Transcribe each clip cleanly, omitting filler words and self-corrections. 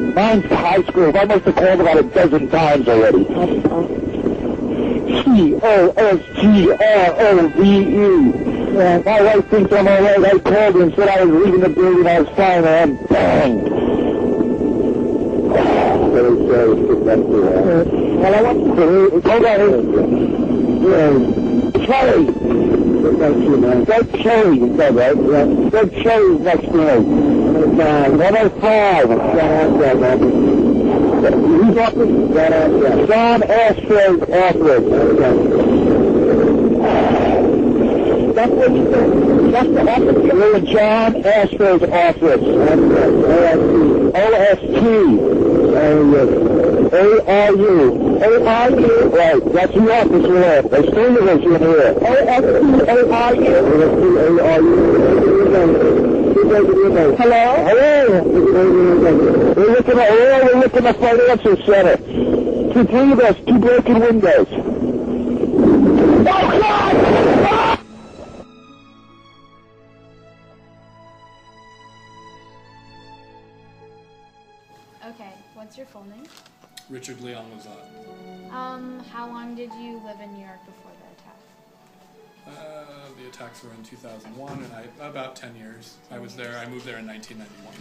Mine's high school. I must have called about a dozen times already. COSGROVE. Yeah, my wife thinks I'm all right. I called her and said I was leaving the building. I was fine, and bang. Well, I want to hold on. Cherry. Red Cherry, you said, right? Yeah. Red Cherry's next to me. 105. Who's office? John Astro's office. That's what you said. That's the office. You're in John Astro's office. OST. ARU. ARU. Right. That's the office we're at. There's three of us in here. OST. ARU. Hello? Hello? We're looking at Financial Center. Two, three of us, two broken windows. Oh, God! Ah! Okay, what's your full name? Richard Leon Lazat. How long did you live in New York before the attack? The attacks were in 2001, and about 10 years. I moved there in 1991.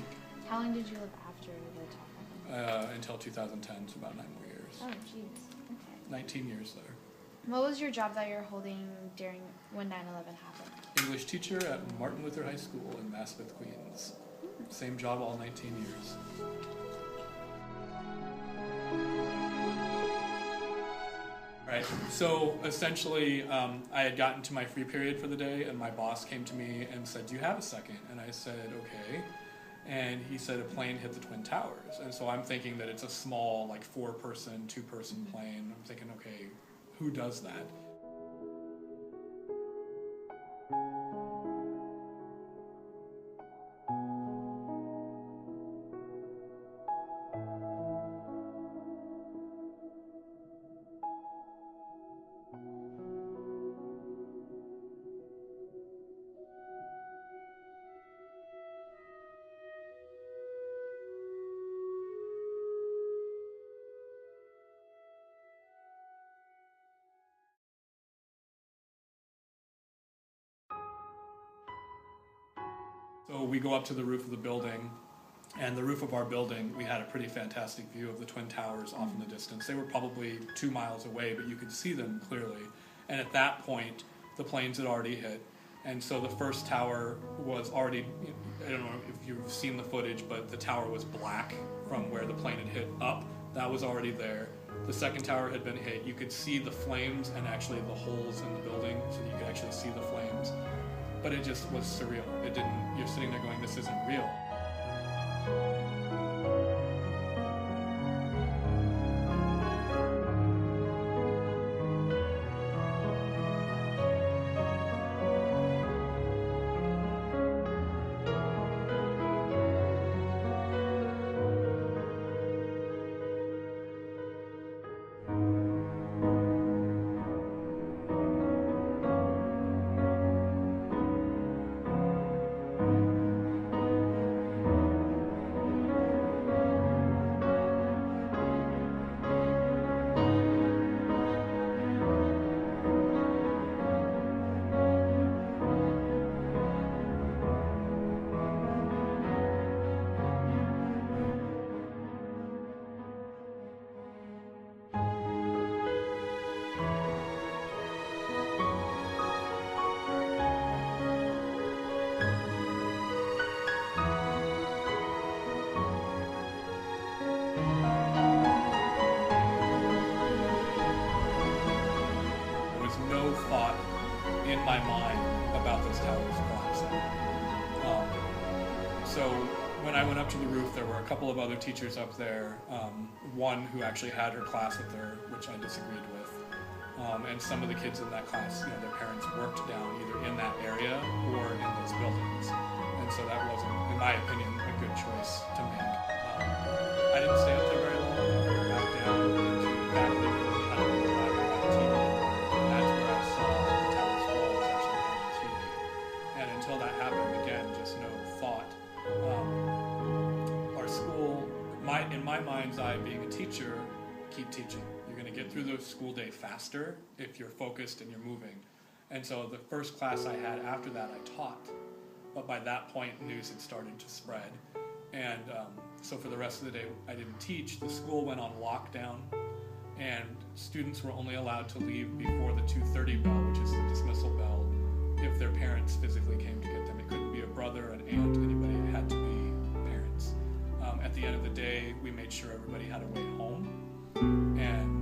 How long did you live after the attack? Until 2010, so about 9 more years. Oh, jeez. Okay. 19 years there. What was your job that you're holding when 9/11 happened? English teacher at Martin Luther High School in Maspeth, Queens. Same job all 19 years. Right. So essentially, I had gotten to my free period for the day, and my boss came to me and said, "Do you have a second?" And I said, "Okay." And he said, "A plane hit the Twin Towers." And so I'm thinking that it's a small, like 4-person, 2-person plane. I'm thinking, okay, who does that? So we go up to the roof of the building, and the roof of our building, we had a pretty fantastic view of the Twin Towers off in the distance. They were probably 2 miles away, but you could see them clearly. And at that point, the planes had already hit. And so the first tower was already, I don't know if you've seen the footage, but the tower was black from where the plane had hit up. That was already there. The second tower had been hit. You could see the flames and actually the holes in the building, so that you could actually see the flames. But it just was surreal. You're sitting there going, this isn't real. In my mind about those towers collapsing. So when I went up to the roof, there were a couple of other teachers up there, one who actually had her class up there, which I disagreed with. And some of the kids in that class, their parents worked down either in that area or in those buildings. And so that wasn't, in my opinion, a good choice to make. I didn't stay up there very long. I went back down into that living room behind the lab and got TV. And that's where I saw the towers fall was actually on TV. And until that happened, again, just no thought. Our school, in mind's eye being a teacher, keep teaching. You're going to get through the school day faster if you're focused and you're moving. And so the first class I had after that, I taught. But by that point, news had started to spread. And so for the rest of the day, I didn't teach. The school went on lockdown, and students were only allowed to leave before the 2:30 bell, which is the dismissal bell, if their parents physically came to get them. It couldn't be a brother, an aunt, anybody. It had to be parents. At the end of the day, we made sure everybody had a way home. And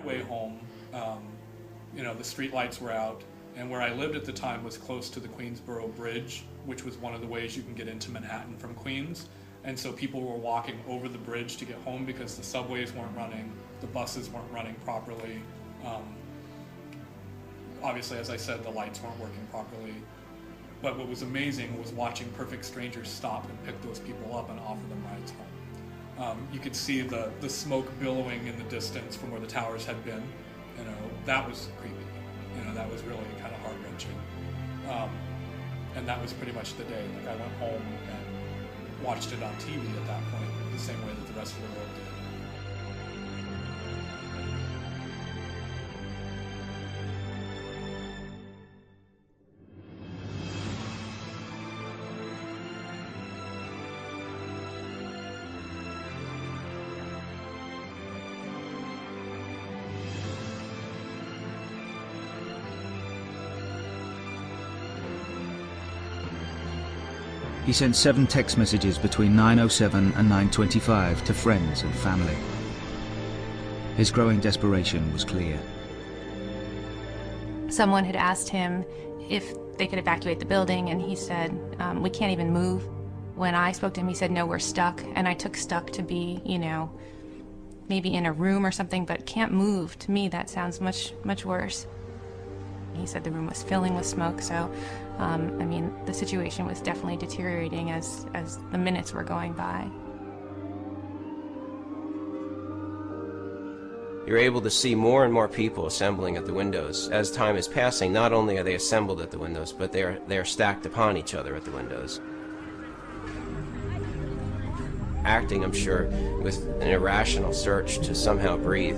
way home, the street lights were out, and where I lived at the time was close to the Queensboro Bridge, which was one of the ways you can get into Manhattan from Queens. And so people were walking over the bridge to get home because the subways weren't running, the buses weren't running properly. Obviously, as I said, the lights weren't working properly. But what was amazing was watching perfect strangers stop and pick those people up and offer them rides home. You could see the smoke billowing in the distance from where the towers had been. That was creepy. That was really kind of heart-wrenching. And that was pretty much the day. Like, I went home and watched it on TV at that point, the same way that the rest of the world did. He sent 7 text messages between 9:07 and 9:25 to friends and family. His growing desperation was clear. Someone had asked him if they could evacuate the building, and he said, we can't even move. When I spoke to him, he said, no, we're stuck. And I took stuck to be, maybe in a room or something, but can't move. To me, that sounds much, much worse. He said the room was filling with smoke, so the situation was definitely deteriorating as the minutes were going by. You're able to see more and more people assembling at the windows. As time is passing, not only are they assembled at the windows, but they are stacked upon each other at the windows. Acting, I'm sure, with an irrational search to somehow breathe.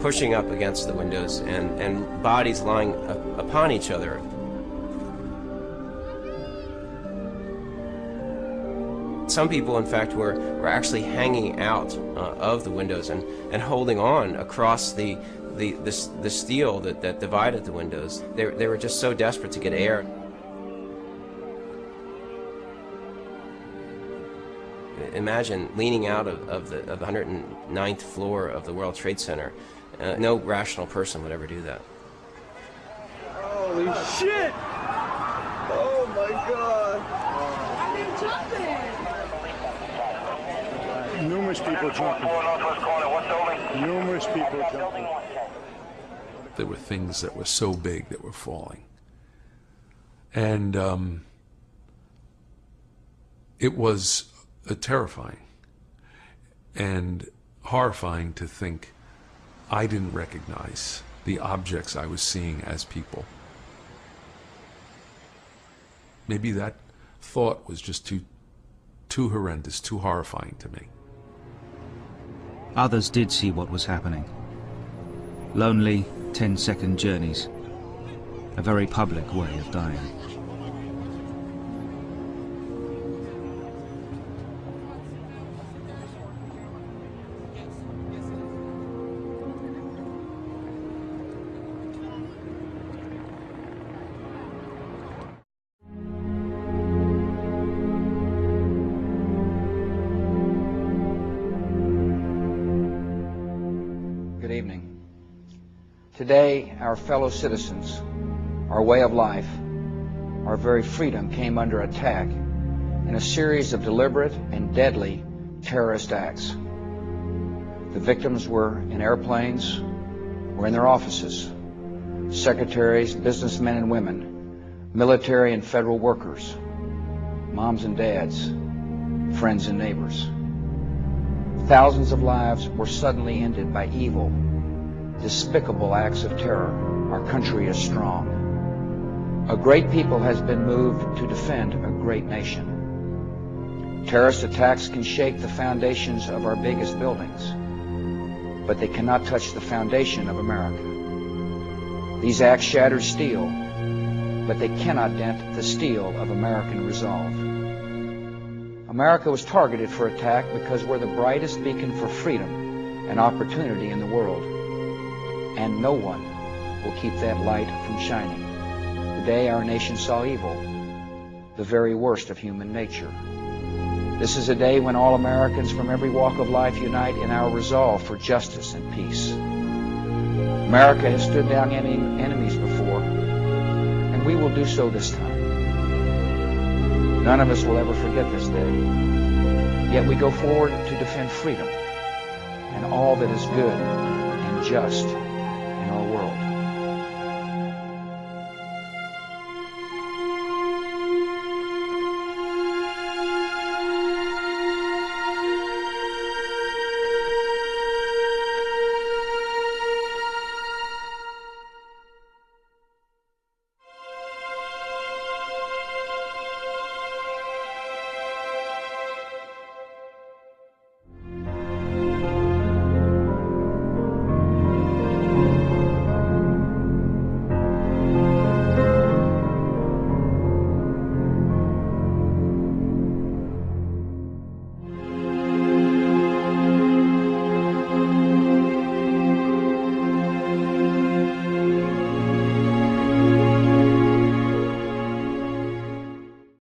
pushing up against the windows, and bodies lying upon each other. Some people, in fact, were actually hanging out of the windows and holding on across the steel that divided the windows. They were just so desperate to get air. Imagine leaning out of the 109th floor of the World Trade Center. No rational person would ever do that. Holy shit! Oh my God! Numerous people jumping. Numerous people jumping. There were things that were so big that were falling. And it was terrifying and horrifying to think I didn't recognize the objects I was seeing as people. Maybe that thought was just too horrendous, too horrifying to me. Others did see what was happening. Lonely, 10-second journeys. A very public way of dying. Good evening. Today, our fellow citizens, our way of life, our very freedom came under attack in a series of deliberate and deadly terrorist acts. The victims were in airplanes or in their offices, secretaries, businessmen and women, military and federal workers, moms and dads, friends and neighbors. Thousands of lives were suddenly ended by evil, despicable acts of terror. Our country is strong. A great people has been moved to defend a great nation. Terrorist attacks can shake the foundations of our biggest buildings, but they cannot touch the foundation of America. These acts shatter steel, but they cannot dent the steel of American resolve. America was targeted for attack because we're the brightest beacon for freedom and opportunity in the world. And no one will keep that light from shining. Today our nation saw evil, the very worst of human nature. This is a day when all Americans from every walk of life unite in our resolve for justice and peace. America has stood down enemies before, and we will do so this time. None of us will ever forget this day. Yet we go forward to defend freedom and all that is good and just in our world.